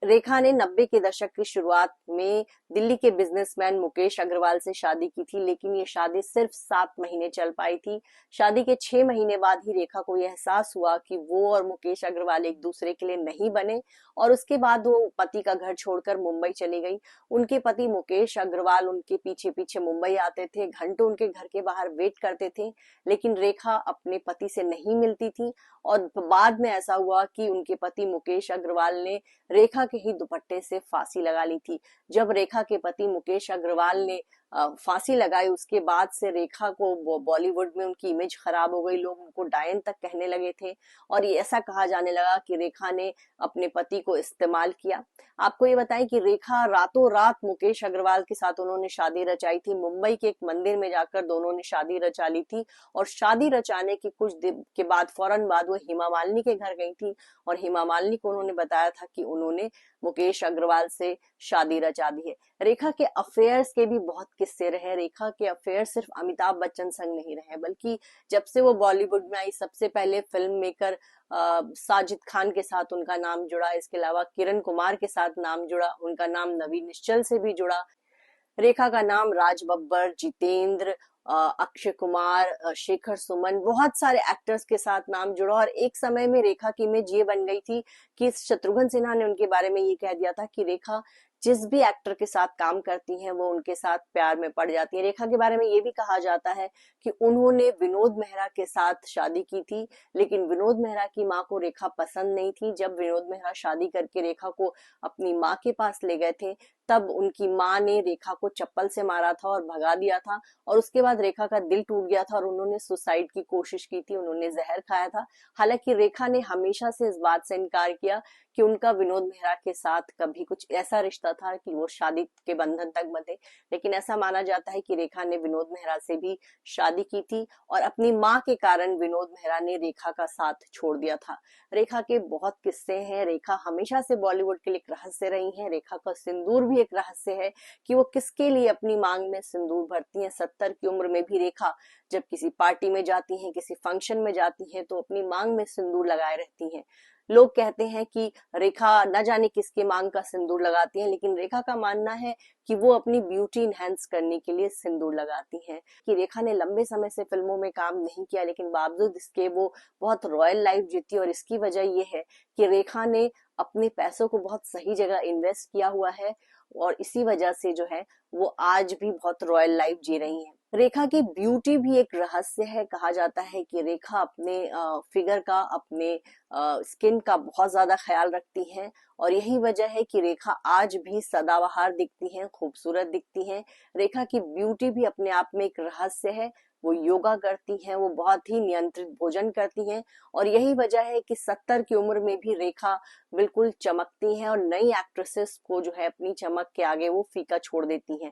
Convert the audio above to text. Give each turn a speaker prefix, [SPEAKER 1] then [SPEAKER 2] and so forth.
[SPEAKER 1] रेखा ने 90 के दशक की शुरुआत में दिल्ली के बिजनेसमैन मुकेश अग्रवाल से शादी की थी, लेकिन ये शादी सिर्फ 7 महीने चल पाई थी। शादी के 6 महीने बाद ही रेखा को यह एहसास हुआ कि वो और मुकेश अग्रवाल एक दूसरे के लिए नहीं बने, और उसके बाद वो पति का घर छोड़कर मुंबई चली गई। उनके पति मुकेश अग्रवाल उनके पीछे पीछे मुंबई आते थे, घंटों उनके घर के बाहर वेट करते थे, लेकिन रेखा अपने पति से नहीं मिलती थी। और बाद में ऐसा हुआ कि उनके पति मुकेश अग्रवाल ने रेखा के ही दुपट्टे से फांसी लगा ली थी। जब रेखा के पति मुकेश अग्रवाल ने फांसी लगाई, उसके बाद से रेखा को बॉलीवुड में उनकी इमेज खराब हो गई, लोग उनको डायन तक कहने लगे थे, और ये ऐसा कहा जाने लगा कि रेखा ने अपने पति को इस्तेमाल किया। आपको ये बताएं कि रेखा रातों रात मुकेश अग्रवाल के साथ उन्होंने शादी रचाई थी। मुंबई के एक मंदिर में जाकर दोनों ने शादी रचा ली थी, और शादी रचाने के कुछ दिन के बाद फौरन बाद वो हेमा मालिनी के घर गई थी, और हेमा मालिनी को उन्होंने बताया था कि उन्होंने मुकेश अग्रवाल से शादी रचा दी है। रेखा के अफेयर्स के भी बहुत किस्से रहे। रेखा के अफेयर सिर्फ अमिताभ बच्चन संग नहीं रहे, बल्कि जब से वो बॉलीवुड में आई, सबसे पहले फिल्म मेकर साजिद खान के साथ उनका नाम जुड़ा। इसके अलावा किरण कुमार के साथ नाम जुड़ा, उनका नाम नवीन निश्चल से भी जुड़ा। रेखा का नाम राज बब्बर, जितेंद्र, अक्षय कुमार, शेखर सुमन, बहुत सारे एक्टर्स के साथ नाम जुड़ा। और एक समय में रेखा की इमेज ये बन गई थी कि शत्रुघ्न सिन्हा ने उनके बारे में ये कह दिया था कि रेखा जिस भी एक्टर के साथ काम करती हैं वो उनके साथ प्यार में पड़ जाती है। रेखा के बारे में ये भी कहा जाता है कि उन्होंने विनोद मेहरा के साथ शादी की थी, लेकिन विनोद मेहरा की माँ को रेखा पसंद नहीं थी। जब विनोद मेहरा शादी करके रेखा को अपनी माँ के पास ले गए थे, तब उनकी माँ ने रेखा को चप्पल से मारा था और भगा दिया था, और उसके बाद रेखा का दिल टूट गया था और उन्होंने सुसाइड की कोशिश की थी, उन्होंने जहर खाया था। हालांकि रेखा ने हमेशा से इस बात से इनकार किया कि उनका विनोद मेहरा के साथ कभी कुछ ऐसा रिश्ता था कि वो शादी के बंधन तक बंधे, लेकिन ऐसा माना जाता है कि रेखा ने विनोद मेहरा से भी शादी की थी, और अपनी माँ के कारण विनोद मेहरा ने रेखा का साथ छोड़ दिया था। रेखा के बहुत किस्से हैं। रेखा हमेशा से बॉलीवुड के लिए एक रहस्य रही हैं। रेखा का सिंदूर भी एक रहस्य है कि वो किसके लिए अपनी मांग में सिंदूर भरती हैं। 70 की उम्र में भी रेखा जब किसी पार्टी में जाती हैं, किसी फंक्शन में जाती हैं, तो अपनी मांग में सिंदूर लगाए रहती हैं। लोग कहते हैं कि रेखा न जाने किसके मांग का सिंदूर लगाती हैं, लेकिन रेखा का मानना है कि वो अपनी ब्यूटी इनहेंस करने के लिए सिंदूर लगाती हैं। कि रेखा ने लंबे समय से फिल्मों में काम नहीं किया, लेकिन बावजूद इसके वो बहुत रॉयल लाइफ जीती, और इसकी वजह ये है कि रेखा ने अपने पैसों को बहुत सही जगह इन्वेस्ट किया हुआ है, और इसी वजह से जो है वो आज भी बहुत रॉयल लाइफ जी रही हैं। रेखा की ब्यूटी भी एक रहस्य है। कहा जाता है कि रेखा अपने फिगर का, अपने स्किन का बहुत ज्यादा ख्याल रखती हैं, और यही वजह है कि रेखा आज भी सदाबहार दिखती हैं, खूबसूरत दिखती हैं। रेखा की ब्यूटी भी अपने आप में एक रहस्य है। वो योगा करती हैं, वो बहुत ही नियंत्रित भोजन करती हैं, और यही वजह है कि 70 की उम्र में भी रेखा बिल्कुल चमकती हैं, और नई एक्ट्रेसेस को जो है अपनी चमक के आगे वो फीका छोड़ देती हैं।